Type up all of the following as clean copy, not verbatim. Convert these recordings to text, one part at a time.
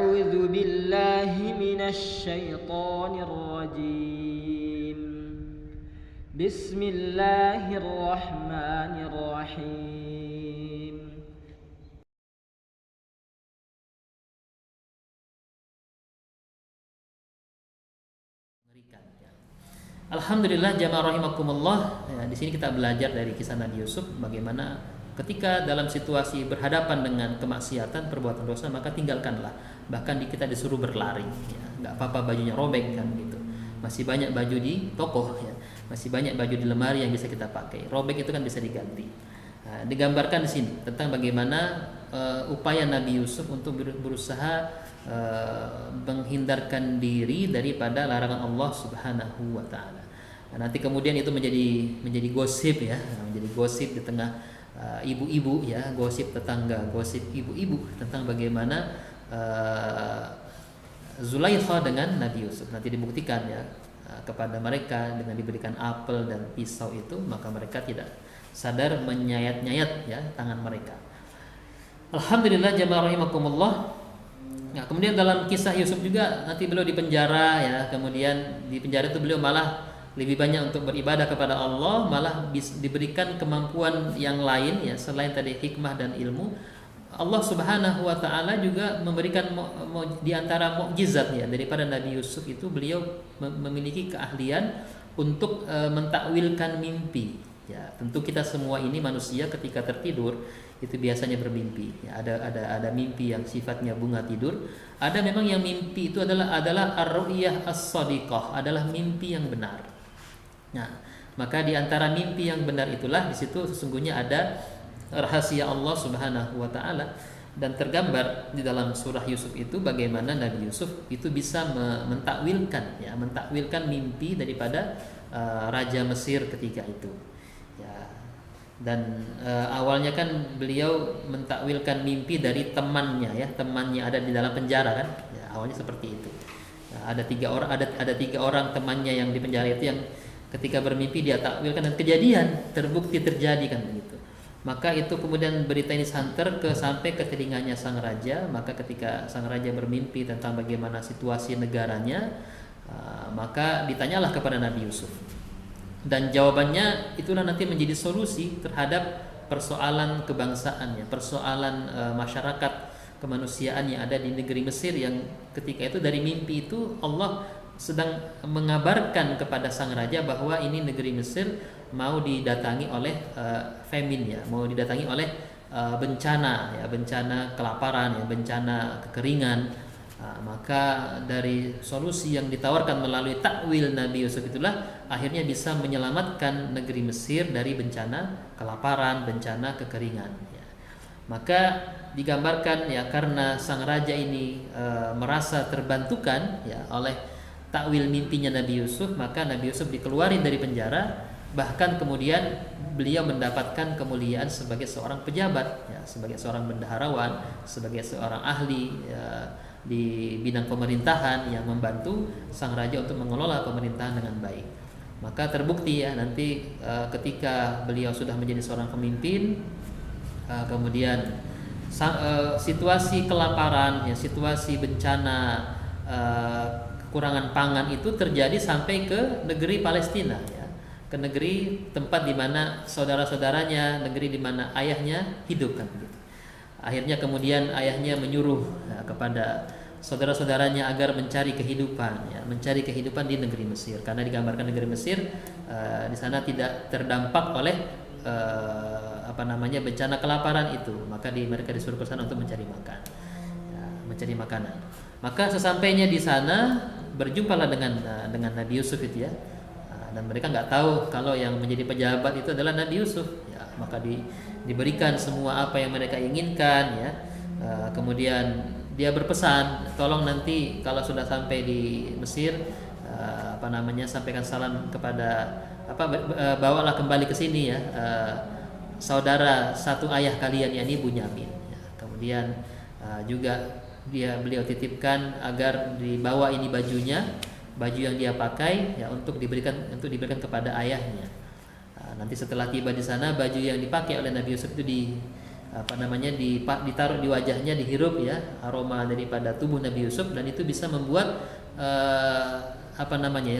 أعوذ بالله من الشيطان الرجيم بسم الله الرحمن الرحيم Alhamdulillah jamaah rahimakumullah. Ya, di sini kita belajar dari kisah Nabi Yusuf bagaimana ketika dalam situasi berhadapan dengan kemaksiatan, perbuatan dosa, maka tinggalkanlah. Bahkan kita disuruh berlari, ya. Nggak apa-apa bajunya robek kan gitu. Masih banyak baju di toko, ya. Masih banyak baju di lemari yang bisa kita pakai. Robek itu kan bisa diganti. Nah, digambarkan di sini tentang bagaimana upaya Nabi Yusuf untuk berusaha menghindarkan diri daripada larangan Allah Subhanahu wa taala. Nah, nanti kemudian itu menjadi gosip, ya, menjadi gosip di tengah ibu-ibu, ya, gosip tetangga, gosip ibu-ibu tentang bagaimana Zulaikha dengan Nabi Yusuf. Nanti dibuktikan, ya, kepada mereka dengan diberikan apel dan pisau itu, maka mereka tidak sadar menyayat-nyayat, ya, tangan mereka. Alhamdulillah jamaah rahimakumullah. Nah, kemudian dalam kisah Yusuf juga nanti beliau dipenjara, ya. Kemudian di penjara itu beliau malah lebih banyak untuk beribadah kepada Allah, malah diberikan kemampuan yang lain, ya, selain tadi hikmah dan ilmu. Allah Subhanahu wa taala juga memberikan di antara mukjizat, ya, daripada Nabi Yusuf itu beliau memiliki keahlian untuk mentakwilkan mimpi. Ya, tentu kita semua ini manusia ketika tertidur itu biasanya bermimpi. Ya, ada mimpi yang sifatnya bunga tidur. Ada memang yang mimpi itu adalah ar-ru'yah as-shadiqah, adalah mimpi yang benar. Nah, maka di antara mimpi yang benar itulah di situ sesungguhnya ada rahasia Allah Subhanahu wa taala, dan tergambar di dalam surah Yusuf itu bagaimana Nabi Yusuf itu bisa mentakwilkan, ya, mentakwilkan mimpi daripada raja Mesir ketika itu. Ya, dan awalnya kan beliau mentakwilkan mimpi dari temannya, ya, temannya ada di dalam penjara kan, ya, awalnya seperti itu. Nah, ada tiga orang temannya yang di penjara itu yang ketika bermimpi dia takwilkan dan kejadian terbukti terjadi kan begitu. Maka itu kemudian berita ini santer sampai ke telinganya sang raja. Maka ketika sang raja bermimpi tentang bagaimana situasi negaranya, maka ditanyalah kepada Nabi Yusuf. Dan jawabannya itulah nanti menjadi solusi terhadap persoalan kebangsaan, ya, persoalan masyarakat kemanusiaan yang ada di negeri Mesir, yang ketika itu dari mimpi itu Allah sedang mengabarkan kepada sang raja bahwa ini negeri Mesir mau didatangi oleh famine, ya, mau didatangi oleh bencana, ya, bencana kelaparan, ya, bencana kekeringan. Maka dari solusi yang ditawarkan melalui takwil Nabi Yusuf itulah akhirnya bisa menyelamatkan negeri Mesir dari bencana kelaparan, bencana kekeringan, ya. Maka digambarkan, ya, karena sang raja ini merasa terbantukan, ya, oleh takwil mimpinya Nabi Yusuf, maka Nabi Yusuf dikeluarin dari penjara. Bahkan kemudian beliau mendapatkan kemuliaan sebagai seorang pejabat, ya, sebagai seorang bendaharawan, sebagai seorang ahli, ya, di bidang pemerintahan yang membantu sang raja untuk mengelola pemerintahan dengan baik. Maka terbukti, ya, nanti ketika beliau sudah menjadi seorang pemimpin, kemudian situasi kelaparan, ya, situasi bencana, kekurangan pangan itu terjadi sampai ke negeri Palestina, ya, ke negeri tempat di mana saudara-saudaranya, negeri di mana ayahnya hidup kan begitu. Akhirnya kemudian ayahnya menyuruh, ya, kepada saudara-saudaranya agar mencari kehidupan, ya, mencari kehidupan di negeri Mesir, karena digambarkan negeri Mesir di sana tidak terdampak oleh bencana kelaparan itu. Maka mereka disuruh ke sana untuk mencari makan, ya, mencari makanan. Maka sesampainya di sana berjumpalah dengan Nabi Yusuf itu, ya, dan mereka nggak tahu kalau yang menjadi pejabat itu adalah Nabi Yusuf, ya. Maka diberikan semua apa yang mereka inginkan, ya. Kemudian dia berpesan, tolong nanti kalau sudah sampai di Mesir, sampaikan salam kepada bawalah kembali ke sini, ya, saudara satu ayah kalian, yakni Bunyamin, ya. Kemudian juga beliau titipkan agar dibawa ini bajunya, baju yang dia pakai, ya, untuk diberikan kepada ayahnya. Nanti setelah tiba di sana, baju yang dipakai oleh Nabi Yusuf itu ditaruh di wajahnya, dihirup ya aroma daripada tubuh Nabi Yusuf, dan itu bisa membuat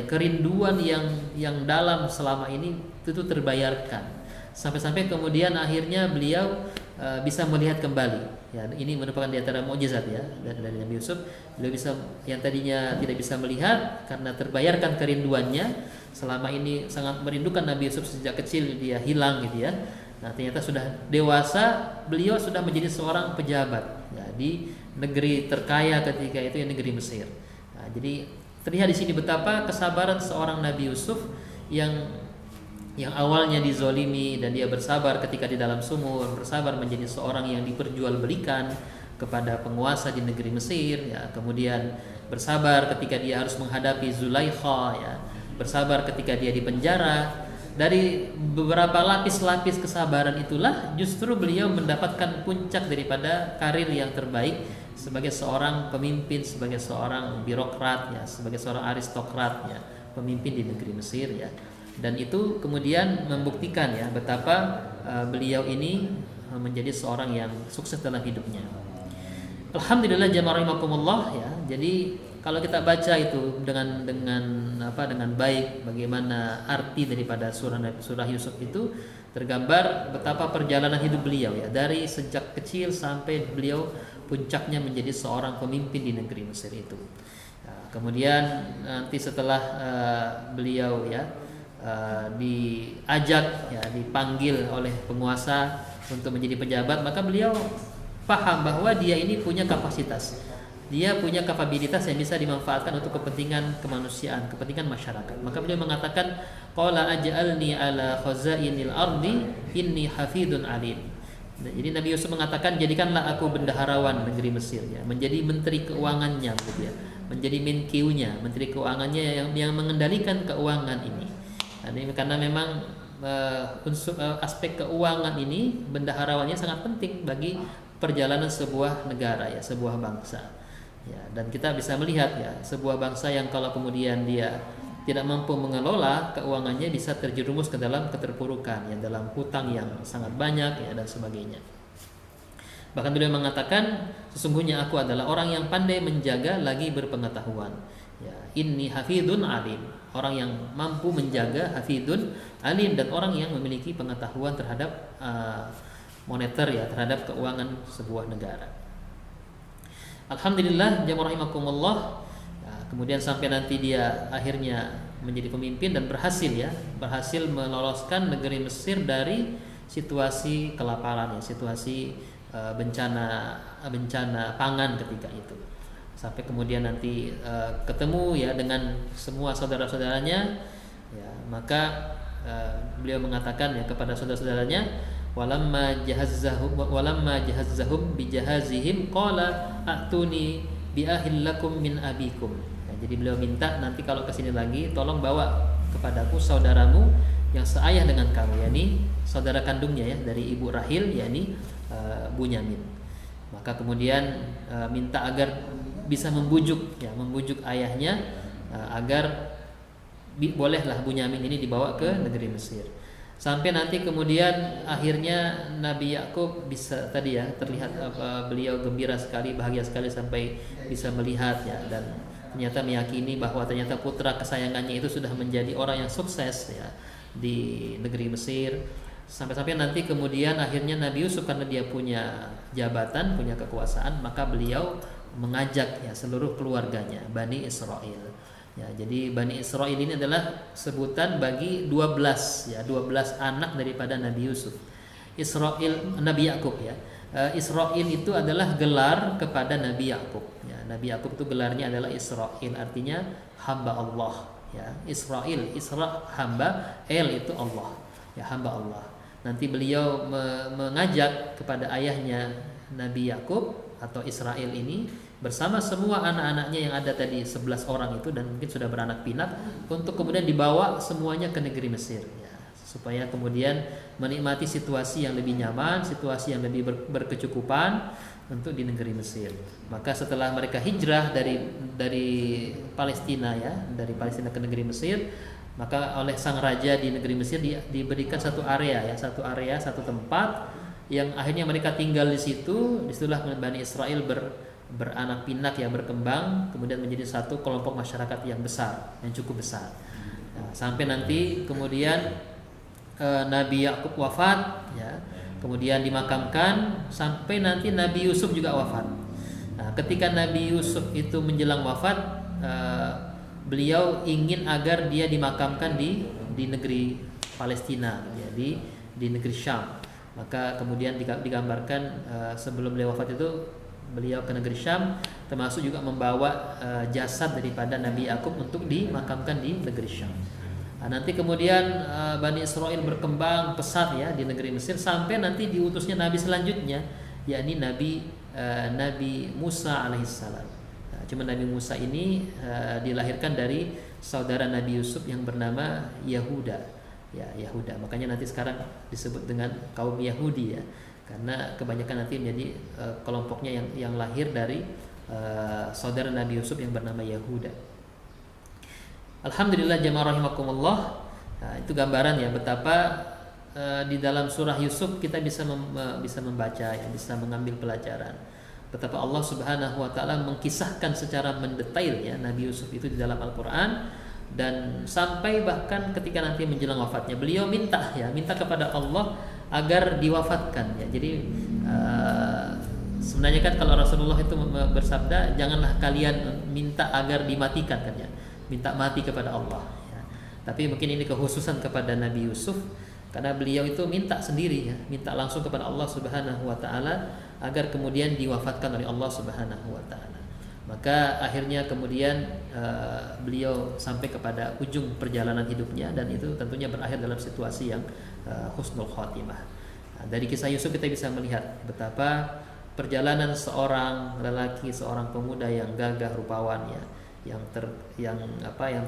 kerinduan yang dalam selama ini itu terbayarkan, sampai-sampai kemudian akhirnya beliau bisa melihat kembali. Ya, ini merupakan di antara mukjizat ya dari Nabi Yusuf. Beliau bisa, yang tadinya tidak bisa melihat karena terbayarkan kerinduannya, selama ini sangat merindukan Nabi Yusuf sejak kecil, dia hilang gitu ya. Nah, ternyata sudah dewasa, beliau sudah menjadi seorang pejabat ya, di negeri terkaya ketika itu, yang negeri Mesir. Nah, jadi terlihat di sini betapa kesabaran seorang Nabi Yusuf yang awalnya dizolimi dan dia bersabar ketika di dalam sumur, bersabar menjadi seorang yang diperjualbelikan kepada penguasa di negeri Mesir ya, kemudian bersabar ketika dia harus menghadapi Zulaikha ya, bersabar ketika dia di penjara. Dari beberapa lapis-lapis kesabaran itulah justru beliau mendapatkan puncak daripada karir yang terbaik sebagai seorang pemimpin, sebagai seorang birokrat ya, sebagai seorang aristokrat ya, pemimpin di negeri Mesir ya. Dan itu kemudian membuktikan ya betapa beliau ini menjadi seorang yang sukses dalam hidupnya. Alhamdulillah jamaah rahimakumullah ya. Jadi kalau kita baca itu dengan baik, bagaimana arti daripada surah Yusuf itu, tergambar betapa perjalanan hidup beliau ya, dari sejak kecil sampai beliau puncaknya menjadi seorang pemimpin di negeri Mesir itu. Nah, kemudian nanti setelah beliau ya diajak ya, dipanggil oleh penguasa untuk menjadi pejabat, maka beliau paham bahwa dia ini punya kapasitas, dia punya kapabilitas yang bisa dimanfaatkan untuk kepentingan kemanusiaan, kepentingan masyarakat. Maka beliau mengatakan, qala aj'alni ala khazainil ardi inni hafidun alim. Jadi Nabi Yusuf mengatakan, jadikanlah aku bendaharawan negeri Mesir ya, menjadi menteri keuangannya gitu ya, menjadi menkiunya, menteri keuangannya yang mengendalikan keuangan ini. Karena memang aspek keuangan ini, bendaharawannya sangat penting bagi perjalanan sebuah negara ya, sebuah bangsa ya. Dan kita bisa melihat ya, sebuah bangsa yang kalau kemudian dia tidak mampu mengelola keuangannya bisa terjerumus ke dalam keterpurukan ya, dalam hutang yang sangat banyak ya, dan sebagainya. Bahkan beliau mengatakan, sesungguhnya aku adalah orang yang pandai menjaga lagi berpengetahuan ya, inni hafidun alim, orang yang mampu menjaga, hafidun alim, dan orang yang memiliki pengetahuan terhadap moneter ya, terhadap keuangan sebuah negara. Alhamdulillah jamaah rahimakumullah. Kemudian sampai nanti dia akhirnya menjadi pemimpin dan berhasil meloloskan negeri Mesir dari situasi kelaparan ya, situasi bencana pangan ketika itu. Sampai kemudian nanti ketemu ya dengan semua saudara-saudaranya ya, maka beliau mengatakan ya kepada saudara-saudaranya, walamma jahazzahum bijahazihim qala atuni biahil lakum min abikum. Jadi beliau minta nanti kalau kesini lagi tolong bawa kepadaku saudaramu yang seayah dengan kamu, yakni saudara kandungnya ya dari ibu Rahil, yakni Bunyamin. Maka kemudian minta agar bisa membujuk ayahnya agar bolehlah Bunyamin ini dibawa ke negeri Mesir. Sampai nanti kemudian akhirnya Nabi Yakub bisa tadi ya, terlihat beliau gembira sekali, bahagia sekali sampai bisa melihat ya, dan ternyata meyakini bahwa ternyata putra kesayangannya itu sudah menjadi orang yang sukses ya di negeri Mesir. Sampai-sampai nanti kemudian akhirnya Nabi Yusuf, karena dia punya jabatan, punya kekuasaan, maka beliau mengajak ya seluruh keluarganya, Bani Israel. Ya, jadi Bani Israel ini adalah sebutan bagi 12 anak daripada Nabi Yusuf. Nabi Yakub ya. Israel itu adalah gelar kepada Nabi Yakub. Ya, Nabi Yakub itu gelarnya adalah Israel, artinya hamba Allah. Ya, Israel, Isra hamba, El itu Allah. Ya, hamba Allah. Nanti beliau mengajak kepada ayahnya Nabi Yakub atau Israel ini bersama semua anak-anaknya yang ada tadi 11 orang itu, dan mungkin sudah beranak pinak, untuk kemudian dibawa semuanya ke negeri Mesir ya, supaya kemudian menikmati situasi yang lebih nyaman, situasi yang lebih berkecukupan untuk di negeri Mesir. Maka setelah mereka hijrah dari Palestina ya, dari Palestina ke negeri Mesir, maka oleh sang raja di negeri Mesir diberikan satu area, satu tempat yang akhirnya mereka tinggal di situ. Disitulah Bani Israel beranak pinak ya, berkembang, kemudian menjadi satu kelompok masyarakat yang besar, yang cukup besar. Nah, sampai nanti kemudian Nabi Yakub wafat ya, kemudian dimakamkan, sampai nanti Nabi Yusuf juga wafat. Nah, ketika Nabi Yusuf itu menjelang wafat, beliau ingin agar dia dimakamkan di negeri Palestina ya, di negeri Syam. Maka kemudian digambarkan sebelum beliau wafat itu beliau ke negeri Syam, termasuk juga membawa jasad daripada Nabi Yakub untuk dimakamkan di negeri Syam. Nah, nanti kemudian Bani Israel berkembang pesat ya di negeri Mesir, sampai nanti diutusnya Nabi selanjutnya, yakni Nabi Musa alaihissalam. Nah, cuma Nabi Musa ini dilahirkan dari saudara Nabi Yusuf yang bernama Yahuda. Ya, Yahuda. Makanya nanti sekarang disebut dengan kaum Yahudi ya, karena kebanyakan nanti menjadi kelompoknya yang lahir dari saudara Nabi Yusuf yang bernama Yahuda. Alhamdulillah jamaah rahimakumullah. Nah, itu gambaran ya betapa di dalam surah Yusuf kita bisa membaca ya, bisa mengambil pelajaran. Betapa Allah Subhanahu wa taala mengkisahkan secara mendetail ya Nabi Yusuf itu di dalam Al-Qur'an, dan sampai bahkan ketika nanti menjelang wafatnya beliau minta kepada Allah agar diwafatkan ya. Jadi sebenarnya kan kalau Rasulullah itu bersabda, janganlah kalian minta agar dimatikan kan ya, minta mati kepada Allah ya. Tapi mungkin ini kekhususan kepada Nabi Yusuf, karena beliau itu minta sendiri ya, minta langsung kepada Allah Subhanahu wa taala agar kemudian diwafatkan oleh Allah Subhanahu wa taala. Maka akhirnya kemudian beliau sampai kepada ujung perjalanan hidupnya, dan itu tentunya berakhir dalam situasi yang husnul khotimah. Nah, dari kisah Yusuf kita bisa melihat betapa perjalanan seorang lelaki, seorang pemuda yang gagah rupawan ya, yang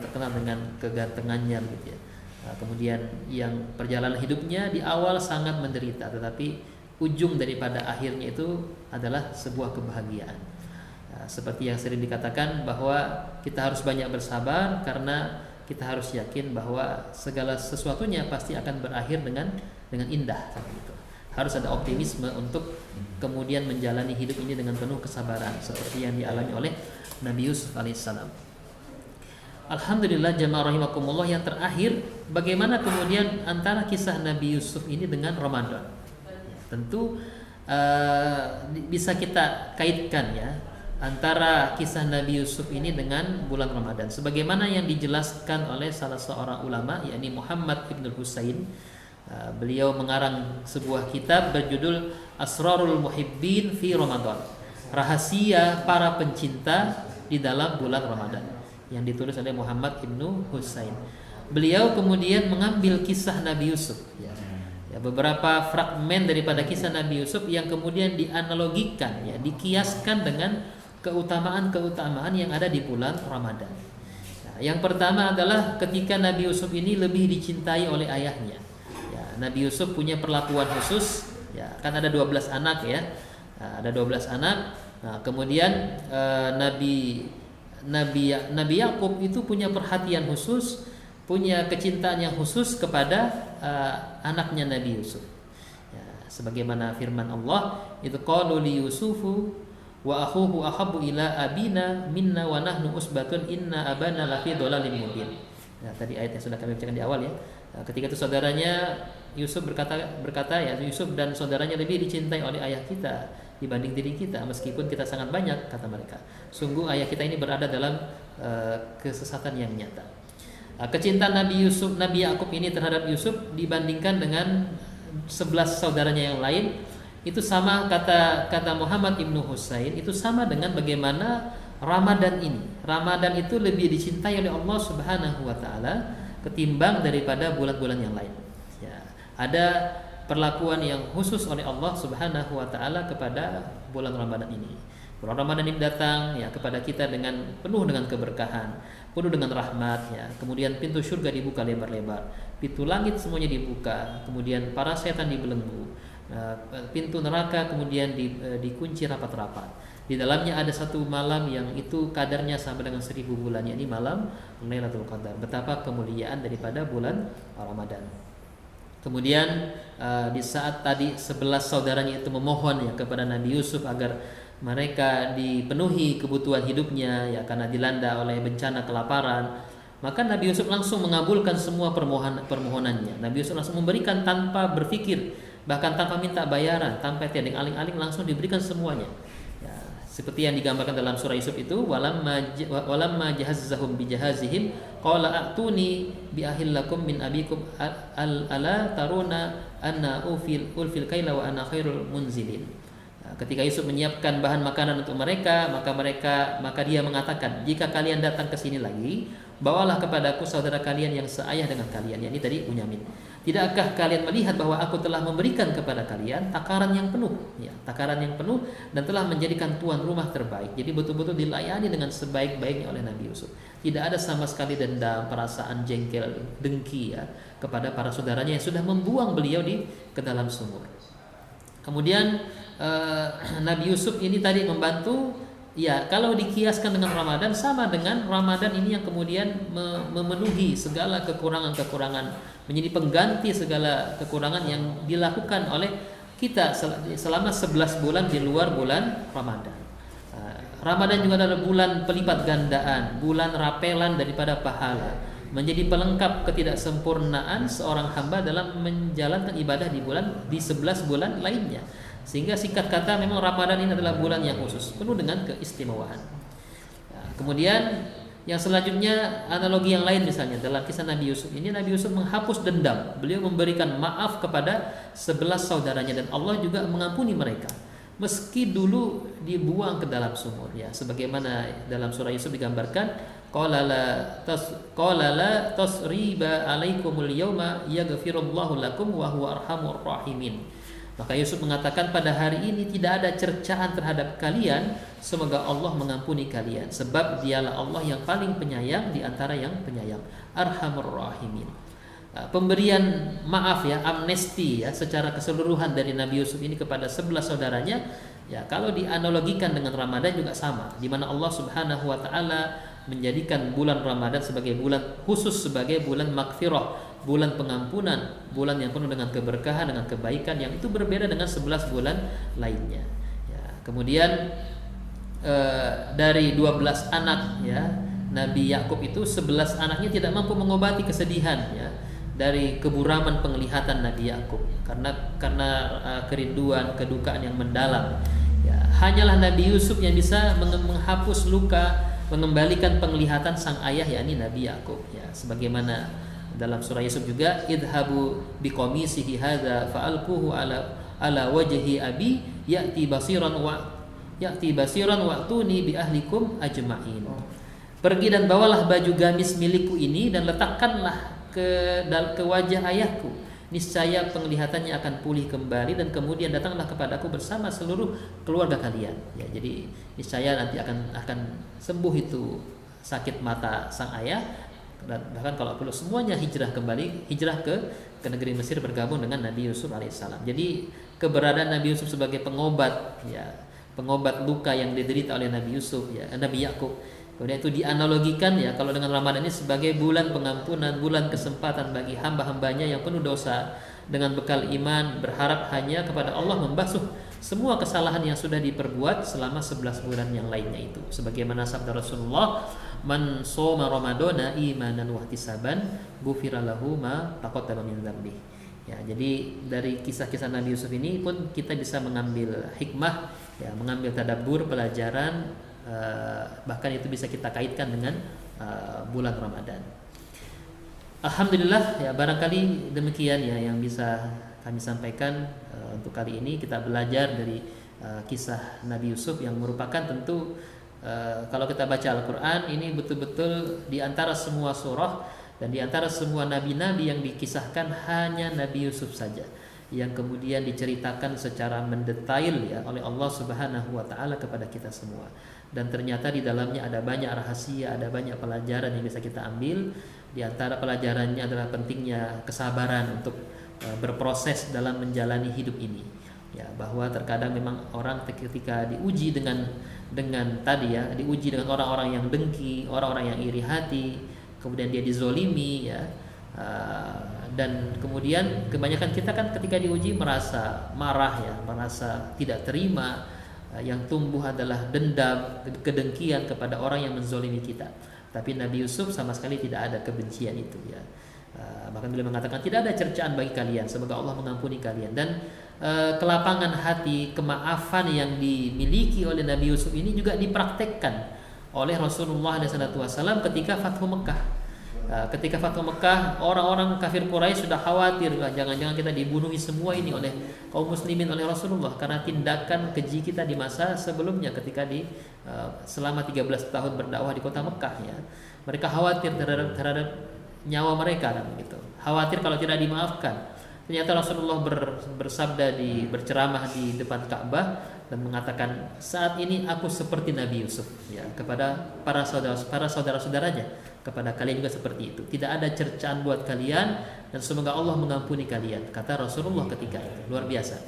terkenal dengan kegantengannya gitu ya. Nah, kemudian yang perjalanan hidupnya di awal sangat menderita, tetapi ujung daripada akhirnya itu adalah sebuah kebahagiaan. Seperti yang sering dikatakan bahwa kita harus banyak bersabar, karena kita harus yakin bahwa segala sesuatunya pasti akan berakhir dengan indah gitu. Harus ada optimisme untuk kemudian menjalani hidup ini dengan penuh kesabaran seperti yang dialami oleh Nabi Yusuf alaihissalam. Alhamdulillah jamaah rahimakumullah, yang terakhir bagaimana kemudian antara kisah Nabi Yusuf ini dengan Ramadan. Tentu bisa kita kaitkan ya antara kisah Nabi Yusuf ini dengan bulan Ramadan, sebagaimana yang dijelaskan oleh salah seorang ulama, yakni Muhammad Ibn Husain. Beliau mengarang sebuah kitab berjudul Asrarul Muhibbin fi Ramadan, rahasia para pencinta di dalam bulan Ramadan, yang ditulis oleh Muhammad Ibn Husain. Beliau kemudian mengambil kisah Nabi Yusuf ya, beberapa fragmen daripada kisah Nabi Yusuf yang kemudian dianalogikan ya, dikiaskan dengan keutamaan-keutamaan yang ada di bulan Ramadan. Nah, yang pertama adalah ketika Nabi Yusuf ini lebih dicintai oleh ayahnya. Ya, Nabi Yusuf punya perlakuan khusus. Ya, kan ada 12 anak ya. Nah, ada 12 anak. Nah, kemudian Nabi Yakub itu punya perhatian khusus, punya kecintaan yang khusus kepada anaknya Nabi Yusuf. Ya, sebagaimana firman Allah, "Idz qalu li Yusufu wa akhuhu ahabbu ila abina minna wa nahnu usbatun inna abana lafi dhalalin mubin." Nah, tadi ayat yang sudah kami bacakan di awal ya. Nah, ketika itu saudaranya Yusuf berkata ya, Yusuf dan saudaranya lebih dicintai oleh ayah kita dibanding diri kita, meskipun kita sangat banyak, kata mereka. Sungguh ayah kita ini berada dalam kesesatan yang nyata. Kecintaan Nabi Yakub ini terhadap Yusuf dibandingkan dengan 11 saudaranya yang lain, itu sama, kata Muhammad Ibn Husain, itu sama dengan bagaimana Ramadan ini. Ramadan itu lebih dicintai oleh Allah Subhanahu wa taala ketimbang daripada bulan-bulan yang lain. Ya, ada perlakuan yang khusus oleh Allah Subhanahu wa taala kepada bulan Ramadan ini. Bulan Ramadan ini datang ya kepada kita penuh dengan keberkahan, penuh dengan rahmat ya. Kemudian pintu surga dibuka lebar-lebar, pintu langit semuanya dibuka, kemudian para setan dibelenggu. Pintu neraka kemudian dikunci rapat-rapat. Di dalamnya ada satu malam yang itu kadarnya sama dengan 1000 bulan, yakni malam Lailatul Qadar. Betapa kemuliaan daripada bulan Ramadan. Kemudian di saat tadi 11 saudaranya itu memohon ya kepada Nabi Yusuf agar mereka dipenuhi kebutuhan hidupnya ya karena dilanda oleh bencana kelaparan, maka Nabi Yusuf langsung mengabulkan semua permohonannya. Nabi Yusuf langsung memberikan tanpa berpikir, bahkan tanpa minta bayaran, tanpa tiading aling-aling, langsung diberikan semuanya. Ya, seperti yang digambarkan dalam surah Yusuf itu, walamma jahazzahum bijahazihim qala a'tuni bi ahillakum min abikum ala taruna anna ulfil kaila wa ana khairul munzilin. Ketika Yusuf menyiapkan bahan makanan untuk mereka, maka dia mengatakan, jika kalian datang ke sini lagi, bawalah kepadaku saudara kalian yang seayah dengan kalian, yakni tadi Bunyamin. Tidakkah kalian melihat bahwa aku telah memberikan kepada kalian takaran yang penuh, ya, takaran yang penuh, dan telah menjadikan tuan rumah terbaik. Jadi betul-betul dilayani dengan sebaik-baiknya oleh Nabi Yusuf. Tidak ada sama sekali dendam, perasaan jengkel, dengki ya kepada para saudaranya yang sudah membuang beliau ke dalam sumur. Kemudian Nabi Yusuf ini tadi membantu, ya kalau dikiaskan dengan Ramadan sama dengan Ramadan ini yang kemudian memenuhi segala kekurangan-kekurangan, menjadi pengganti segala kekurangan yang dilakukan oleh kita selama 11 bulan di luar bulan Ramadan. Ramadan juga adalah bulan pelipat gandaan, bulan rapelan daripada pahala, menjadi pelengkap ketidaksempurnaan seorang hamba dalam menjalankan ibadah di 11 bulan lainnya. Sehingga singkat kata memang Ramadan ini adalah bulan yang khusus, penuh dengan keistimewaan. Kemudian yang selanjutnya analogi yang lain, misalnya dalam kisah Nabi Yusuf ini, Nabi Yusuf menghapus dendam. Beliau memberikan maaf kepada 11 saudaranya dan Allah juga mengampuni mereka meski dulu dibuang ke dalam sumur, ya sebagaimana dalam surah Yusuf digambarkan, qala la tasriba alaikumul yauma yaghfirullahu lakum wa huwa arhamur rahimin. Maka Yusuf mengatakan, pada hari ini tidak ada cercaan terhadap kalian, semoga Allah mengampuni kalian, sebab dialah Allah yang paling penyayang di antara yang penyayang, arhamur rahimin. Pemberian maaf ya, amnesti ya secara keseluruhan dari Nabi Yusuf ini kepada 11 saudaranya, ya kalau dianalogikan dengan Ramadan juga sama, di mana Allah Subhanahu wa taala menjadikan bulan Ramadan sebagai bulan khusus, sebagai bulan maghfirah, bulan pengampunan, bulan yang penuh dengan keberkahan, dengan kebaikan, yang itu berbeda dengan 11 bulan lainnya. Ya, kemudian dari 12 anak ya Nabi Yakub itu, 11 anaknya tidak mampu mengobati kesedihan ya dari keburaman penglihatan Nabi Yakub karena kerinduan, kedukaan yang mendalam. Ya, hanyalah Nabi Yusuf yang bisa menghapus luka, mengembalikan penglihatan sang ayah, yakni Nabi Yakub. Ya, sebagaimana dalam surah Yusuf juga, idhabu biqamisihi hadza fa'alquhu ala wajhi abi ya'ti basiran wa'tuni bi ahlikum ajma'in. Pergi dan bawalah baju gamis milikku ini dan letakkanlah ke wajah ayahku, niscaya penglihatannya akan pulih kembali, dan kemudian datanglah kepadaku bersama seluruh keluarga kalian. Ya, jadi niscaya nanti akan sembuh itu sakit mata sang ayah, dan bahkan kalau perlu semuanya hijrah ke negeri Mesir bergabung dengan Nabi Yusuf alaihissalam. Jadi keberadaan Nabi Yusuf sebagai pengobat luka yang diderita oleh Nabi Yakub. Kemudian itu dianalogikan ya kalau dengan Ramadan ini sebagai bulan pengampunan, bulan kesempatan bagi hamba-hambanya yang penuh dosa, dengan bekal iman berharap hanya kepada Allah membasuh semua kesalahan yang sudah diperbuat selama 11 bulan yang lainnya itu. Sebagaimana sabda Rasulullah, man shoma ramadana imanan wa ihtisaban ghufira lahu ma taqaddama min dzambi. Ya, jadi dari kisah-kisah Nabi Yusuf ini pun kita bisa mengambil hikmah, ya, mengambil tadabbur, pelajaran, bahkan itu bisa kita kaitkan dengan bulan Ramadan. Alhamdulillah, ya barangkali demikian ya yang bisa kami sampaikan untuk kali ini. Kita belajar dari kisah Nabi Yusuf yang merupakan tentu kalau kita baca Al-Quran ini betul-betul di antara semua surah dan di antara semua nabi-nabi yang dikisahkan hanya Nabi Yusuf saja yang kemudian diceritakan secara mendetail ya oleh Allah Subhanahu wa taala kepada kita semua. Dan ternyata di dalamnya ada banyak rahasia, ada banyak pelajaran yang bisa kita ambil. Di antara pelajarannya adalah pentingnya kesabaran untuk berproses dalam menjalani hidup ini. Ya, bahwa terkadang memang orang ketika diuji dengan tadi ya, diuji dengan orang-orang yang dengki, orang-orang yang iri hati, kemudian dia dizolimi ya, Dan kemudian kebanyakan kita kan ketika diuji merasa marah ya, merasa tidak terima. Yang tumbuh adalah dendam, kedengkian kepada orang yang menzolimi kita. Tapi Nabi Yusuf sama sekali tidak ada kebencian itu ya. Bahkan beliau mengatakan tidak ada cercaan bagi kalian, semoga Allah mengampuni kalian. Dan kelapangan hati, kemaafan yang dimiliki oleh Nabi Yusuf ini juga dipraktekkan oleh Rasulullah SAW ketika Fathu Mekah. Ketika Fathu Mekah, orang-orang kafir Quraisy sudah khawatir, jangan-jangan kita dibunuhi semua ini oleh kaum muslimin, oleh Rasulullah, karena tindakan keji kita di masa sebelumnya ketika selama 13 tahun berdakwah di kota Mekah ya. Mereka khawatir terhadap nyawa mereka kan begitu. Khawatir kalau tidak dimaafkan. Ternyata Rasulullah bersabda berceramah di depan Ka'bah dan mengatakan, saat ini aku seperti Nabi Yusuf ya, kepada para saudara-saudaranya, kepada kalian juga seperti itu. Tidak ada cercaan buat kalian dan semoga Allah mengampuni kalian, kata Rasulullah ketika itu. Luar biasa.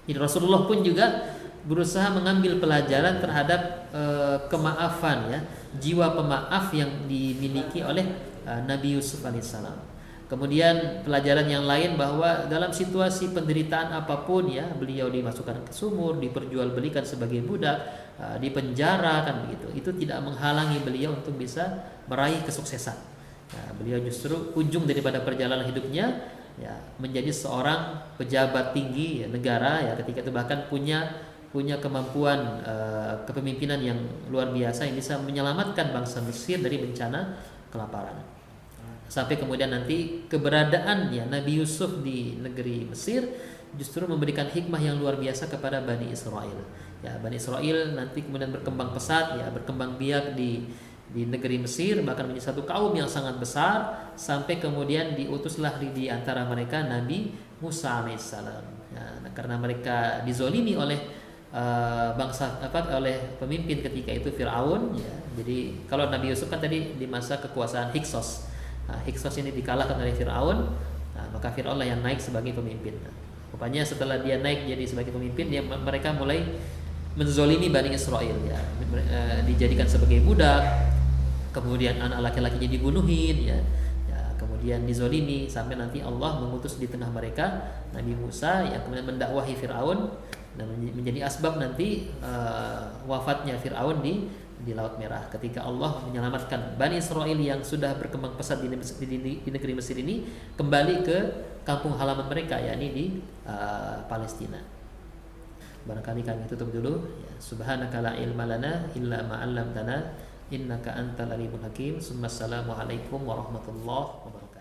Jadi Rasulullah pun juga berusaha mengambil pelajaran terhadap kemaafan ya, jiwa pemaaf yang dimiliki oleh Nabi Yusuf alaihissalam. Kemudian pelajaran yang lain bahwa dalam situasi penderitaan apapun ya, beliau dimasukkan ke sumur, diperjualbelikan sebagai budak, dipenjara kan begitu. Itu tidak menghalangi beliau untuk bisa meraih kesuksesan. Nah, beliau justru ujung daripada perjalanan hidupnya ya menjadi seorang pejabat tinggi ya, negara ya, ketika itu bahkan punya kemampuan kepemimpinan yang luar biasa yang bisa menyelamatkan bangsa Mesir dari bencana kelaparan. Sampai kemudian nanti keberadaannya Nabi Yusuf di negeri Mesir justru memberikan hikmah yang luar biasa kepada Bani Israel. Ya, Bani Israel nanti kemudian berkembang pesat ya, berkembang biak di negeri Mesir, bahkan menjadi satu kaum yang sangat besar, sampai kemudian diutuslah di antara mereka Nabi Musa alaihissalam. Ya, karena mereka dizolimi oleh oleh pemimpin ketika itu Fir'aun ya. Jadi kalau Nabi Yusuf kan tadi di masa kekuasaan Hyksos. Hyksos ini dikalahkan oleh Fir'aun, maka Fir'aun lah yang naik sebagai pemimpin. Rupanya setelah dia naik jadi sebagai pemimpin, mereka mulai menzolimi Bani Israel ya, dijadikan sebagai budak, kemudian anak laki-lakinya dibunuhin ya, kemudian dizolimi sampai nanti Allah mengutus di tengah mereka Nabi Musa yang kemudian mendakwahi Fir'aun dan menjadi asbab nanti wafatnya Fir'aun di Laut Merah ketika Allah menyelamatkan Bani Israel yang sudah berkembang pesat di negeri Mesir ini kembali ke kampung halaman mereka, yakni di Palestina. Barangkali kami tutup dulu ya. Subhanaka la ilma lana illa ma 'allamtana innaka antal alimul hakim. Assalamualaikum warahmatullahi wabarakatuh.